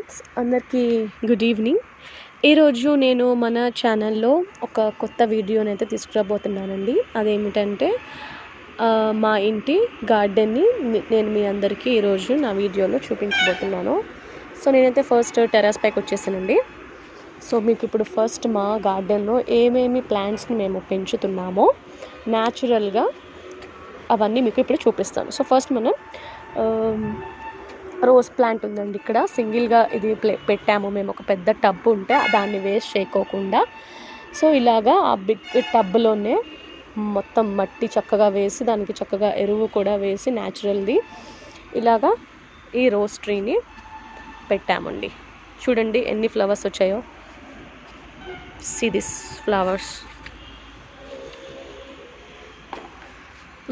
Friends, అందరికీ good evening. ఈరోజు నేను మన ఛానల్లో ఒక కొత్త వీడియోనైతే తీసుకురాబోతున్నానండి. అదేమిటంటే మా ఇంటి గార్డెన్ని నేను మీ అందరికీ ఈరోజు నా వీడియోలో చూపించబోతున్నాను. సో నేనైతే ఫస్ట్ టెర్రస్ పైకి వచ్చేసానండి. సో మీకు ఇప్పుడు ఫస్ట్ మా గార్డెన్లో ఏమేమి ప్లాంట్స్ని మేము పెంచుతున్నామో న్యాచురల్గా అవన్నీ మీకు ఇప్పుడు చూపిస్తాను. సో ఫస్ట్ మనం రోజ్ ప్లాంట్ ఉందండి. ఇక్కడ సింగిల్గా ఇది పెట్టాము మేము. ఒక పెద్ద టబ్ ఉంటే దాన్ని వేస్ట్ చేయకోకుండా సో ఇలాగా ఆ బిగ్ టబ్లోనే మొత్తం మట్టి చక్కగా వేసి దానికి చక్కగా ఎరువు కూడా వేసి న్యాచురల్ది ఇలాగా ఈ రోజ్ ట్రీని పెట్టామండి. చూడండి ఎన్ని ఫ్లవర్స్ వచ్చాయో. See this flowers.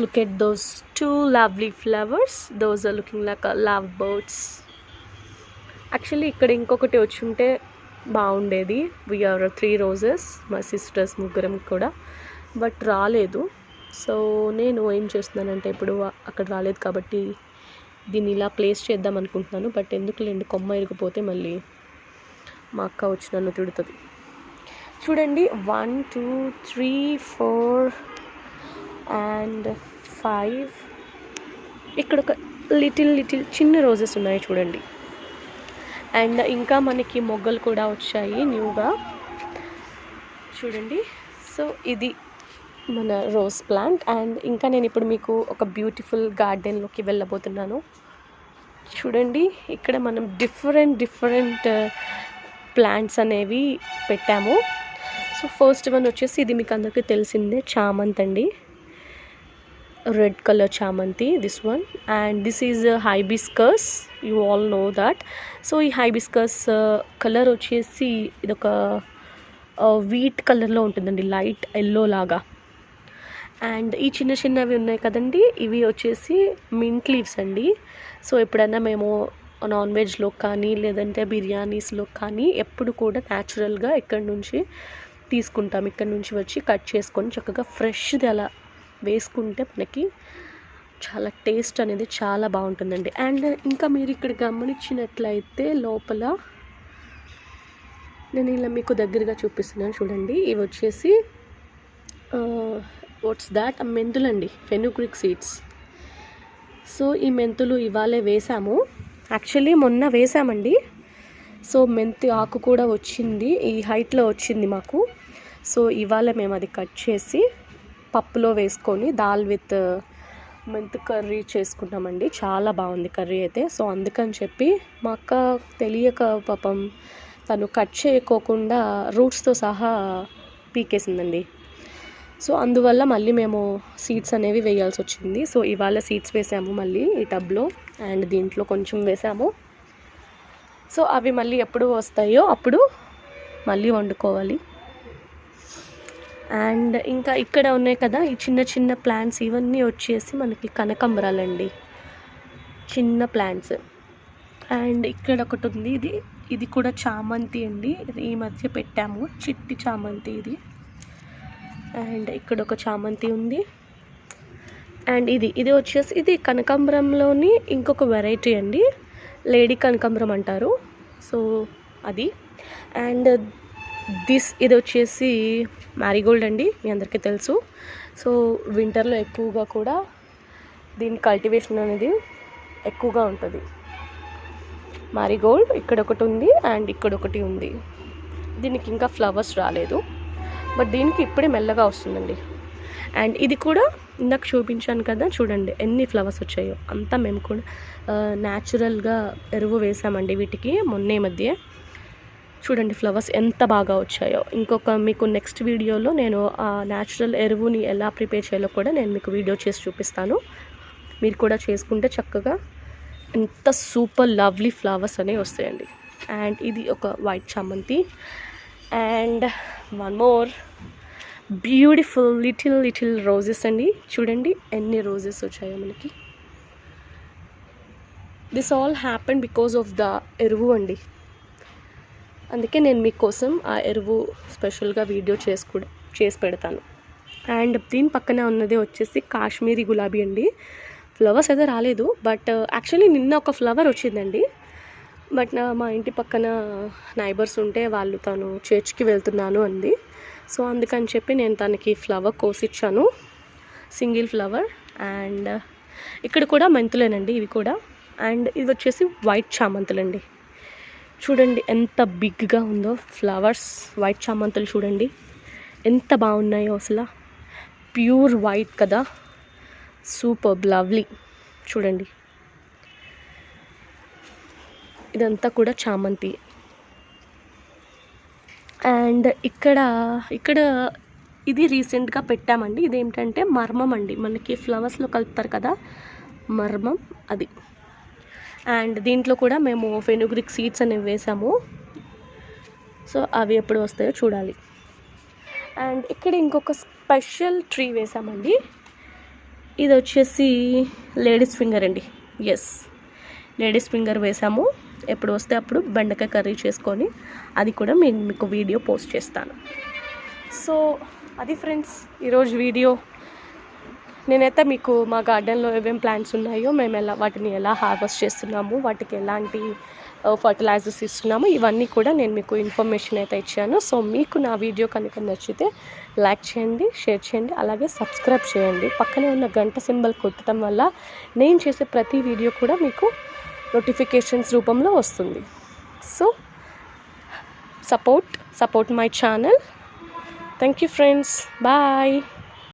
Look at those two lovely flowers. Those are looking like a love birds. Actually ఇక్కడ ఇంకొకటి వచ్చి ఉంటే బాగుండేది. We are 3 roses, మా సిస్టర్స్ ముగ్గురం కూడా, బట్ రాలేదు. సో నేను ఏం చేస్తున్నానంటే ఇప్పుడు అక్కడ రాలేదు కాబట్టి దీన్ని ఇలా ప్లేస్ చేద్దాం అనుకుంటున్నాను. బట్ ఎందుకులేండి, కొమ్మ ఇరిగిపోతే మళ్ళీ మా అక్క వచ్చి నన్ను తిడుతుంది. చూడండి 1 2 3 4 అండ్ 5. ఇక్కడ ఒక లిటిల్ చిన్న రోజెస్ ఉన్నాయి చూడండి. అండ్ ఇంకా మనకి మొగ్గలు కూడా వచ్చాయి న్యూగా చూడండి. సో ఇది మన రోజ్ ప్లాంట్. అండ్ ఇంకా నేను ఇప్పుడు మీకు ఒక బ్యూటిఫుల్ గార్డెన్లోకి వెళ్ళబోతున్నాను. చూడండి ఇక్కడ మనం డిఫరెంట్ ప్లాంట్స్ అనేవి పెట్టాము. సో ఫస్ట్ వన్ వచ్చేసి ఇది మీకు అందరికీ తెలిసిందే, చామంతి అండి. రెడ్ కలర్ చామంతి, this one. And this is hibiscus, you all know that. So ఈ హైబిస్కస్ కలర్ వచ్చేసి ఇదొక వీట్ కలర్లో ఉంటుందండి, లైట్ ఎల్లో లాగా. అండ్ ఈ చిన్నవి ఉన్నాయి కదండి, ఇవి వచ్చేసి మింట్ లీవ్స్ అండి. సో ఎప్పుడైనా మేము నాన్ వెజ్లో కానీ లేదంటే బిర్యానీస్లో కానీ ఎప్పుడు కూడా న్యాచురల్గా ఇక్కడి నుంచి తీసుకుంటాం. ఇక్కడ నుంచి వచ్చి కట్ చేసుకొని చక్కగా ఫ్రెష్ది అలా వేసుకుంటే మనకి చాలా టేస్ట్ అనేది చాలా బాగుంటుందండి. అండ్ ఇంకా మీరు ఇక్కడ గమనించినట్లయితే లోపల నేను ఇలా మీకు దగ్గరగా చూపిస్తున్నాను చూడండి. ఇవి వచ్చేసి వాట్స్ దాట్, మెంతులండి, ఫెనుగ్రిక్ సీడ్స్. సో ఈ మెంతులు ఇవాళే వేసాము. యాక్చువల్లీ మొన్న వేసామండి. సో మెంతి ఆకు కూడా వచ్చింది, ఈ హైట్లో వచ్చింది మాకు. సో ఇవాళ మేము అది కట్ చేసి పప్పులో వేసుకొని దాల్ విత్ మెంతు కర్రీ చేసుకున్నామండి. చాలా బాగుంది కర్రీ అయితే. సో అందుకని చెప్పి మా అక్క తెలియక పాపం తను కట్ చేయకోకుండా రూట్స్తో సహా పీకేసిందండి. సో అందువల్ల మళ్ళీ మేము సీడ్స్ అనేవి వేయాల్సి వచ్చింది. సో ఇవాళ సీడ్స్ వేసాము మళ్ళీ ఈ టబ్లో, అండ్ దీంట్లో కొంచెం వేసాము. సో అవి మళ్ళీ ఎప్పుడు వస్తాయో అప్పుడు మళ్ళీ వండుకోవాలి. అండ్ ఇంకా ఇక్కడ ఉన్నాయి కదా ఈ చిన్న ప్లాంట్స్, ఇవన్నీ వచ్చేసి మనకి కనకాంబరాలండి, చిన్న ప్లాంట్స్. అండ్ ఇక్కడ ఒకటి ఉంది, ఇది కూడా చామంతి అండి. ఈ మధ్య పెట్టాము, చిట్టి చామంతి ఇది. అండ్ ఇక్కడ ఒక చామంతి ఉంది. అండ్ ఇది వచ్చేసి ఇది కనకాంబరంలోని ఇంకొక వెరైటీ అండి, లేడీ కనకాంబరం అంటారు. సో అది. అండ్ ఇది వచ్చేసి మ్యారీగోల్డ్ అండి, మీ అందరికీ తెలుసు. సో వింటర్లో ఎక్కువగా కూడా దీని కల్టివేషన్ అనేది ఎక్కువగా ఉంటుంది. మ్యారీగోల్డ్ ఇక్కడ ఒకటి ఉంది అండ్ ఇక్కడ ఒకటి ఉంది. దీనికి ఇంకా ఫ్లవర్స్ రాలేదు, బట్ దీనికి ఇప్పుడే మెల్లగా వస్తుందండి. అండ్ ఇది కూడా ఇందాక చూపించాను కదా, చూడండి ఎన్ని ఫ్లవర్స్ వచ్చాయో. అంతా మేము కూడా న్యాచురల్గా ఎరువు వేసామండి వీటికి మొన్నే మధ్య. చూడండి ఫ్లవర్స్ ఎంత బాగా వచ్చాయో. ఇంకొక మీకు నెక్స్ట్ వీడియోలో నేను ఆ న్యాచురల్ ఎరువుని ఎలా ప్రిపేర్ చేయాలో కూడా నేను మీకు వీడియో చేసి చూపిస్తాను. మీరు కూడా చేసుకుంటే చక్కగా ఎంత సూపర్ లవ్లీ ఫ్లవర్స్ అనేవి వస్తాయండి. అండ్ ఇది ఒక వైట్ చామంతి. And one more beautiful little roses అండి. చూడండి ఎన్ని రోజెస్ వచ్చాయో మనకి. This all happen because of the ఎరువు అండి. అందుకే నేను మీకోసం ఆ ఎరువు స్పెషల్గా వీడియో చేసి పెడతాను. అండ్ దీని పక్కన ఉన్నది వచ్చేసి కాశ్మీరీ గులాబీ అండి. ఫ్లవర్స్ అయితే రాలేదు, బట్ యాక్చువల్లీ నిన్న ఒక ఫ్లవర్ వచ్చిందండి. బట్ మా ఇంటి పక్కన నైబర్స్ ఉంటే వాళ్ళు తను చర్చ్కి వెళ్తున్నాను అంది. సో అందుకని చెప్పి నేను తనకి ఫ్లవర్ కోసిచ్చాను, సింగిల్ ఫ్లవర్. అండ్ ఇక్కడ కూడా మెంతులేనండి ఇవి కూడా. అండ్ ఇది వచ్చేసి వైట్ చామంతులండి. చూడండి ఎంత బిగ్గా ఉందో ఫ్లవర్స్. వైట్ చామంతులు చూడండి ఎంత బాగున్నాయో, అసలు ప్యూర్ వైట్ కదా, సూపర్ లవ్లీ. చూడండి ఇదంతా కూడా చామంతి. అండ్ ఇక్కడ ఇది రీసెంట్గా పెట్టామండి. ఇదేంటంటే మర్మం అండి, మనకి ఫ్లవర్స్లో కలుపుతారు కదా మర్మం, అది. అండ్ దీంట్లో కూడా మేము ఫెనుగ్రిక్ సీడ్స్ అనేవి వేసాము. సో అవి ఎప్పుడు వస్తాయో చూడాలి. అండ్ ఇక్కడ ఇంకొక స్పెషల్ ట్రీ వేసామండి. ఇది వచ్చేసి లేడీస్ ఫింగర్ అండి. ఎస్, లేడీస్ ఫింగర్ వేసాము. ఎప్పుడు వస్తే అప్పుడు బెండకాయ కర్రీ చేసుకొని అది కూడా నేను మీకు వీడియో పోస్ట్ చేస్తాను. సో అది ఫ్రెండ్స్ ఈరోజు వీడియో. నేనైతే మీకు మా గార్డెన్లో ఏమేమి ప్లాంట్స్ ఉన్నాయో, మేము వాటిని ఎలా హార్వెస్ట్ చేస్తున్నాము, వాటికి ఎలాంటి ఫర్టిలైజర్స్ ఇస్తున్నాము, ఇవన్నీ కూడా నేను మీకు ఇన్ఫర్మేషన్ అయితే ఇచ్చాను. సో మీకు నా వీడియో కనుక నచ్చితే లైక్ చేయండి, షేర్ చేయండి, అలాగే సబ్స్క్రైబ్ చేయండి. పక్కనే ఉన్న గంట సింబల్ కొట్టడం వల్ల నేను చేసే ప్రతి వీడియో కూడా మీకు నోటిఫికేషన్స్ రూపంలో వస్తుంది. So support my channel. Thank you friends, bye.